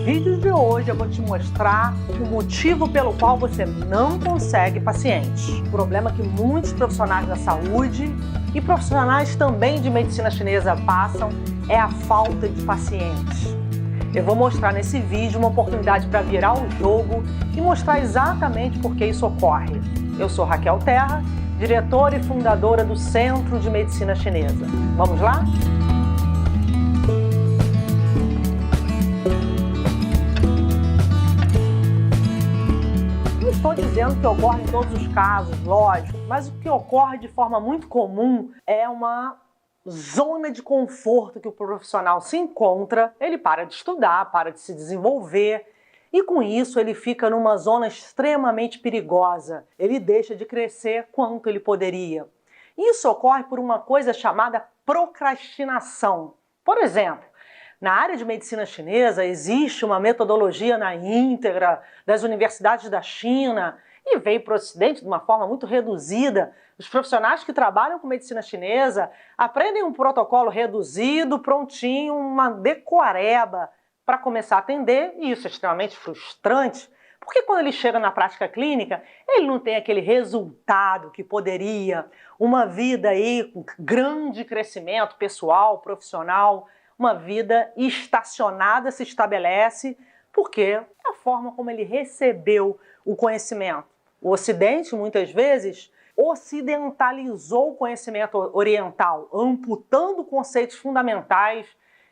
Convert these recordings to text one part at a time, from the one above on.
vídeo de hoje eu vou te mostrar o motivo pelo qual você não consegue pacientes. O problema que muitos profissionais da saúde e profissionais também de medicina chinesa passam é a falta de pacientes. Eu vou mostrar nesse vídeo uma oportunidade para virar o jogo e mostrar exatamente por que isso ocorre. Eu sou Raquel Terra, diretora e fundadora do Centro de Medicina Chinesa. Vamos lá? Estou dizendo que ocorre em todos os casos, lógico, mas o que ocorre de forma muito comum é uma zona de conforto que o profissional se encontra, ele para de estudar, para de se desenvolver e com isso ele fica numa zona extremamente perigosa, ele deixa de crescer quanto ele poderia. Isso ocorre por uma coisa chamada procrastinação. Por exemplo, na área de medicina chinesa existe uma metodologia na íntegra das universidades da China e veio para o Ocidente de uma forma muito reduzida. Os profissionais que trabalham com medicina chinesa aprendem um protocolo reduzido, prontinho, uma decoreba para começar a atender, e isso é extremamente frustrante, porque quando ele chega na prática clínica, ele não tem aquele resultado que poderia, uma vida aí com grande crescimento pessoal, profissional, uma vida estacionada se estabelece porque é a forma como ele recebeu o conhecimento. O Ocidente, muitas vezes, ocidentalizou o conhecimento oriental, amputando conceitos fundamentais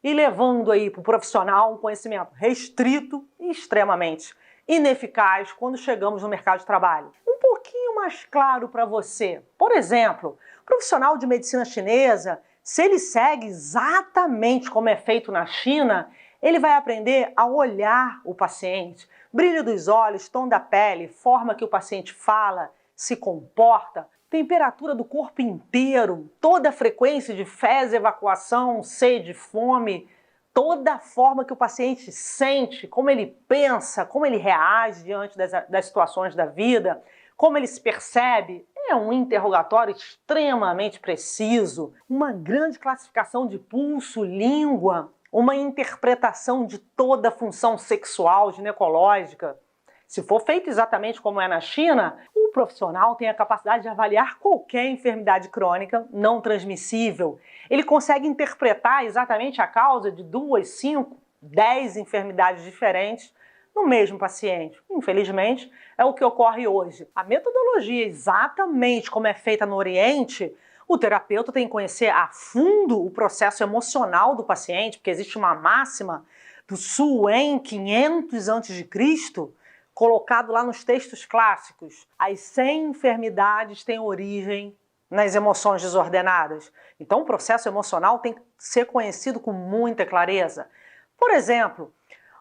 e levando aí para o profissional um conhecimento restrito e extremamente ineficaz quando chegamos no mercado de trabalho. Um pouquinho mais claro para você. Por exemplo, o profissional de medicina chinesa, se ele segue exatamente como é feito na China, ele vai aprender a olhar o paciente. Brilho dos olhos, tom da pele, forma que o paciente fala, se comporta, temperatura do corpo inteiro, toda a frequência de fezes, evacuação, sede, fome, toda a forma que o paciente sente, como ele pensa, como ele reage diante das situações da vida, como ele se percebe. É um interrogatório extremamente preciso, uma grande classificação de pulso, língua, uma interpretação de toda a função sexual, ginecológica. Se for feito exatamente como é na China, o profissional tem a capacidade de avaliar qualquer enfermidade crônica não transmissível. Ele consegue interpretar exatamente a causa de 2, 5, 10 enfermidades diferentes no mesmo paciente. Infelizmente, é o que ocorre hoje. A metodologia, exatamente como é feita no Oriente, o terapeuta tem que conhecer a fundo o processo emocional do paciente, porque existe uma máxima do Su Wen 500 a.C., colocado lá nos textos clássicos. As 100 enfermidades têm origem nas emoções desordenadas. Então, o processo emocional tem que ser conhecido com muita clareza. Por exemplo,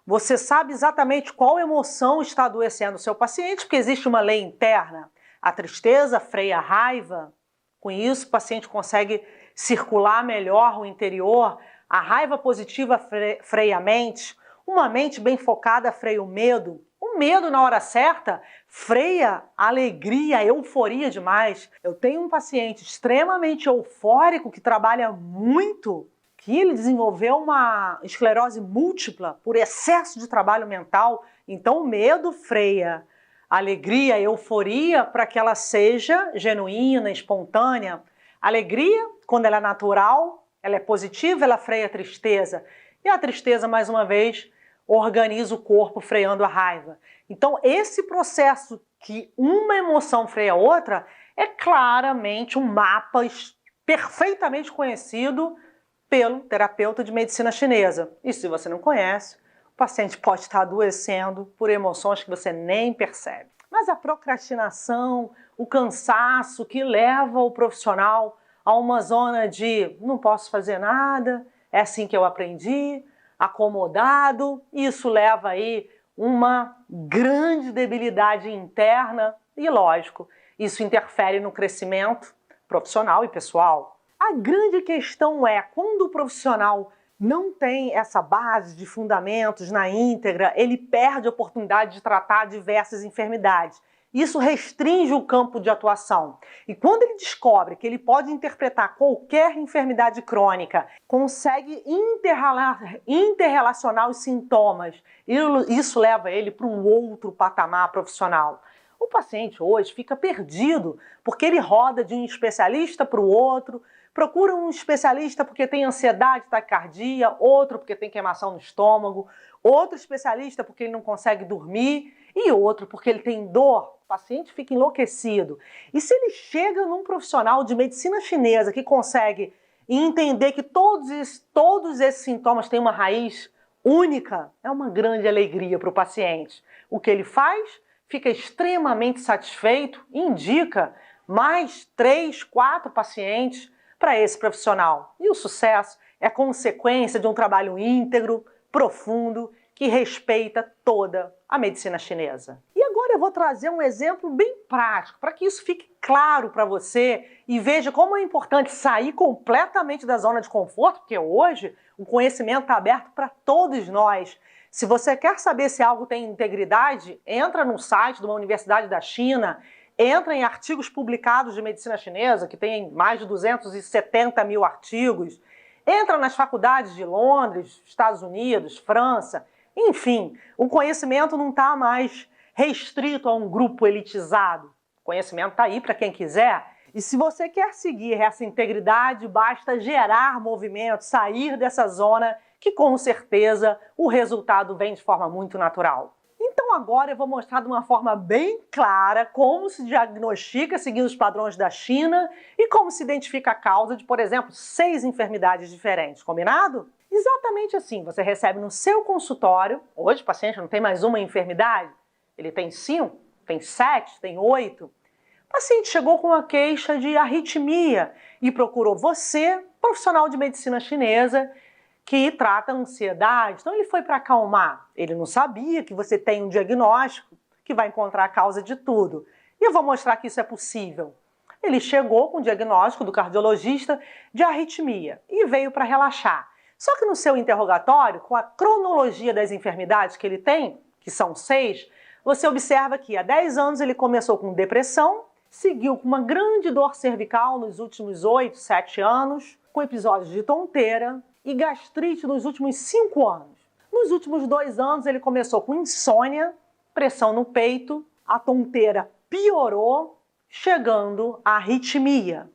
você sabe exatamente qual emoção está adoecendo o seu paciente, porque existe uma lei interna. A tristeza freia a raiva. Com isso, o paciente consegue circular melhor o interior. A raiva positiva freia a mente. Uma mente bem focada freia o medo. O medo, na hora certa, freia a alegria, a euforia demais. Eu tenho um paciente extremamente eufórico que trabalha muito, que ele desenvolveu uma esclerose múltipla por excesso de trabalho mental. Então o medo freia a alegria, a euforia, para que ela seja genuína, espontânea. A alegria, quando ela é natural, ela é positiva, ela freia a tristeza. E a tristeza, mais uma vez, organiza o corpo freando a raiva. Então esse processo que uma emoção freia a outra é claramente um mapa perfeitamente conhecido pelo terapeuta de medicina chinesa. E se você não conhece, o paciente pode estar adoecendo por emoções que você nem percebe. Mas a procrastinação, o cansaço que leva o profissional a uma zona de não posso fazer nada, é assim que eu aprendi, acomodado, isso leva aí uma grande debilidade interna e, lógico, isso interfere no crescimento profissional e pessoal. A grande questão é, quando o profissional não tem essa base de fundamentos na íntegra, ele perde a oportunidade de tratar diversas enfermidades. Isso restringe o campo de atuação. E quando ele descobre que ele pode interpretar qualquer enfermidade crônica, consegue interrelacionar os sintomas, isso leva ele para um outro patamar profissional. O paciente hoje fica perdido, porque ele roda de um especialista para o outro, procura um especialista porque tem ansiedade, taquicardia, outro porque tem queimação no estômago, outro especialista porque ele não consegue dormir e outro porque ele tem dor. O paciente fica enlouquecido. E se ele chega num profissional de medicina chinesa que consegue entender que todos esses sintomas têm uma raiz única, é uma grande alegria para o paciente. O que ele faz? Fica extremamente satisfeito e indica mais 3, 4 pacientes para esse profissional. E o sucesso é consequência de um trabalho íntegro, profundo, que respeita toda a medicina chinesa. E agora eu vou trazer um exemplo bem prático, para que isso fique claro para você e veja como é importante sair completamente da zona de conforto, porque hoje o conhecimento está aberto para todos nós. Se você quer saber se algo tem integridade, entra no site de uma universidade da China, entra em artigos publicados de medicina chinesa, que tem mais de 270 mil artigos, entra nas faculdades de Londres, Estados Unidos, França, enfim, o conhecimento não está mais restrito a um grupo elitizado. O conhecimento está aí para quem quiser. E se você quer seguir essa integridade, basta gerar movimento, sair dessa zona, que com certeza o resultado vem de forma muito natural. Então agora eu vou mostrar de uma forma bem clara como se diagnostica seguindo os padrões da China e como se identifica a causa de, por exemplo, 6 enfermidades diferentes, combinado? Exatamente assim, você recebe no seu consultório, hoje o paciente não tem mais uma enfermidade, ele tem 5, tem 7, tem 8. O paciente chegou com uma queixa de arritmia e procurou você, profissional de medicina chinesa, que trata a ansiedade. Então ele foi para acalmar. Ele não sabia que você tem um diagnóstico que vai encontrar a causa de tudo. E eu vou mostrar que isso é possível. Ele chegou com o diagnóstico do cardiologista de arritmia e veio para relaxar. Só que no seu interrogatório, com a cronologia das enfermidades que ele tem, que são 6, você observa que há 10 anos ele começou com depressão, seguiu com uma grande dor cervical nos últimos 8, 7 anos, com episódios de tonteira e gastrite nos últimos 5 anos. Nos últimos 2 anos ele começou com insônia, pressão no peito, a tonteira piorou, chegando à arritmia.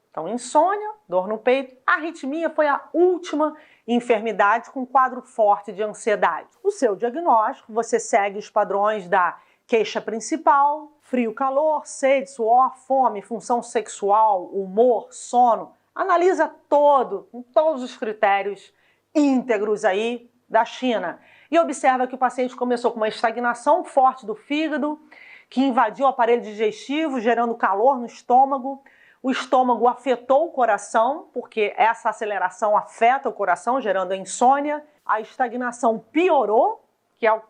Então, insônia, dor no peito, a arritmia foi a última enfermidade com quadro forte de ansiedade. O seu diagnóstico, você segue os padrões da queixa principal, frio, calor, sede, suor, fome, função sexual, humor, sono. Analisa todos os critérios íntegros aí da China e observa que o paciente começou com uma estagnação forte do fígado, que invadiu o aparelho digestivo, gerando calor no estômago. O estômago afetou o coração, porque essa aceleração afeta o coração, gerando a insônia. A estagnação piorou,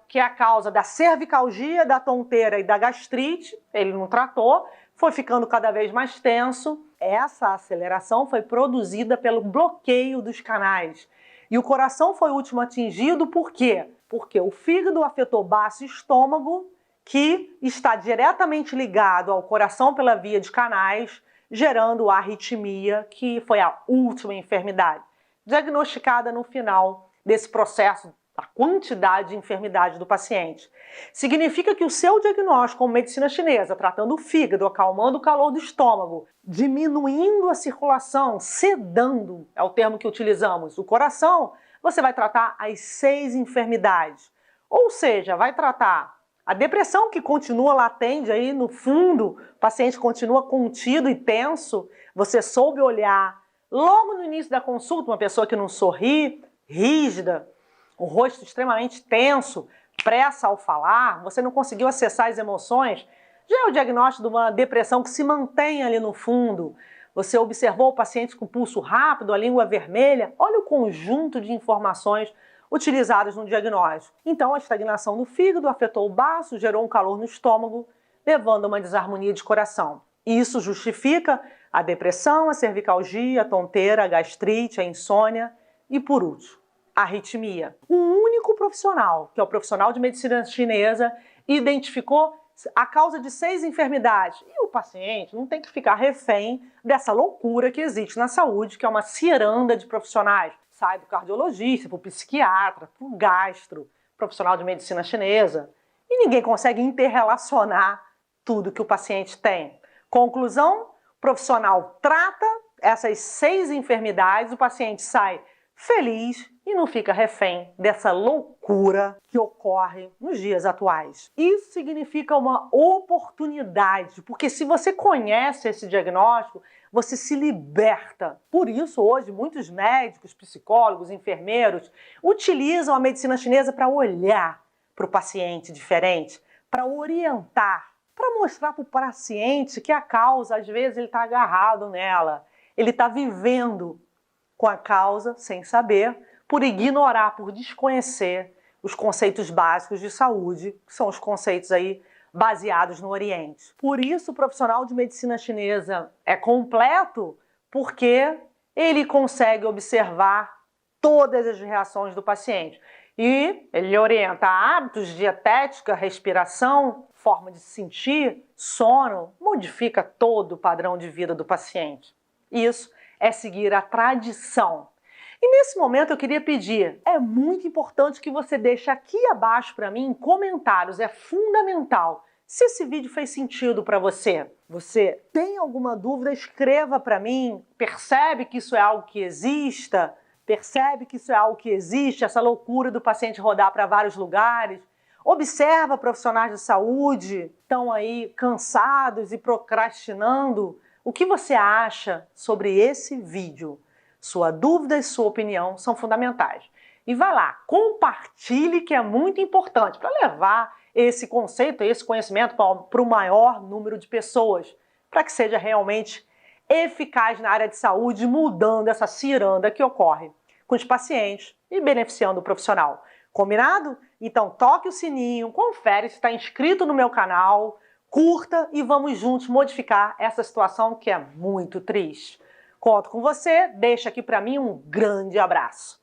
que é a causa da cervicalgia, da tonteira e da gastrite. Ele não tratou, foi ficando cada vez mais tenso. Essa aceleração foi produzida pelo bloqueio dos canais. E o coração foi o último atingido, por quê? Porque o fígado afetou baço e estômago, que está diretamente ligado ao coração pela via de canais, gerando a arritmia, que foi a última enfermidade, diagnosticada no final desse processo, a quantidade de enfermidade do paciente. Significa que o seu diagnóstico com medicina chinesa, tratando o fígado, acalmando o calor do estômago, diminuindo a circulação, sedando, é o termo que utilizamos, o coração, você vai tratar as 6 enfermidades. Ou seja, vai tratar a depressão, que continua latente aí no fundo, o paciente continua contido e tenso, você soube olhar logo no início da consulta, uma pessoa que não sorri, rígida, o rosto extremamente tenso, pressa ao falar, você não conseguiu acessar as emoções, já é o diagnóstico de uma depressão que se mantém ali no fundo. Você observou o paciente com pulso rápido, a língua vermelha, olha o conjunto de informações utilizadas no diagnóstico. Então, a estagnação do fígado afetou o baço, gerou um calor no estômago, levando a uma desarmonia de coração. Isso justifica a depressão, a cervicalgia, a tonteira, a gastrite, a insônia e, por último, a arritmia. Um único profissional, que é o profissional de medicina chinesa, identificou a causa de 6 enfermidades. E o paciente não tem que ficar refém dessa loucura que existe na saúde, que é uma ciranda de profissionais. Sai do cardiologista, para o psiquiatra, para o gastro, profissional de medicina chinesa. E ninguém consegue interrelacionar tudo que o paciente tem. Conclusão, o profissional trata essas 6 enfermidades, o paciente sai feliz e não fica refém dessa loucura que ocorre nos dias atuais. Isso significa uma oportunidade, porque se você conhece esse diagnóstico, você se liberta. Por isso, hoje, muitos médicos, psicólogos, enfermeiros utilizam a medicina chinesa para olhar para o paciente diferente, para orientar, para mostrar para o paciente que a causa, às vezes, ele está agarrado nela, ele está vivendo com a causa sem saber, por ignorar, por desconhecer os conceitos básicos de saúde, que são os conceitos aí baseados no Oriente. Por isso o profissional de medicina chinesa é completo, porque ele consegue observar todas as reações do paciente. E ele orienta hábitos, dietética, respiração, forma de sentir, sono, modifica todo o padrão de vida do paciente. Isso é seguir a tradição. E nesse momento eu queria pedir, é muito importante que você deixe aqui abaixo para mim em comentários, é fundamental. Se esse vídeo fez sentido para você, você tem alguma dúvida, escreva para mim, percebe que isso é algo que exista, percebe que isso é algo que existe, essa loucura do paciente rodar para vários lugares, observa profissionais de saúde, estão aí cansados e procrastinando. O que você acha sobre esse vídeo? Sua dúvida e sua opinião são fundamentais. E vai lá, compartilhe, que é muito importante para levar esse conceito, esse conhecimento para o maior número de pessoas, para que seja realmente eficaz na área de saúde, mudando essa ciranda que ocorre com os pacientes e beneficiando o profissional. Combinado? Então toque o sininho, confere se está inscrito no meu canal, curta e vamos juntos modificar essa situação que é muito triste. Conto com você, deixa aqui para mim um grande abraço.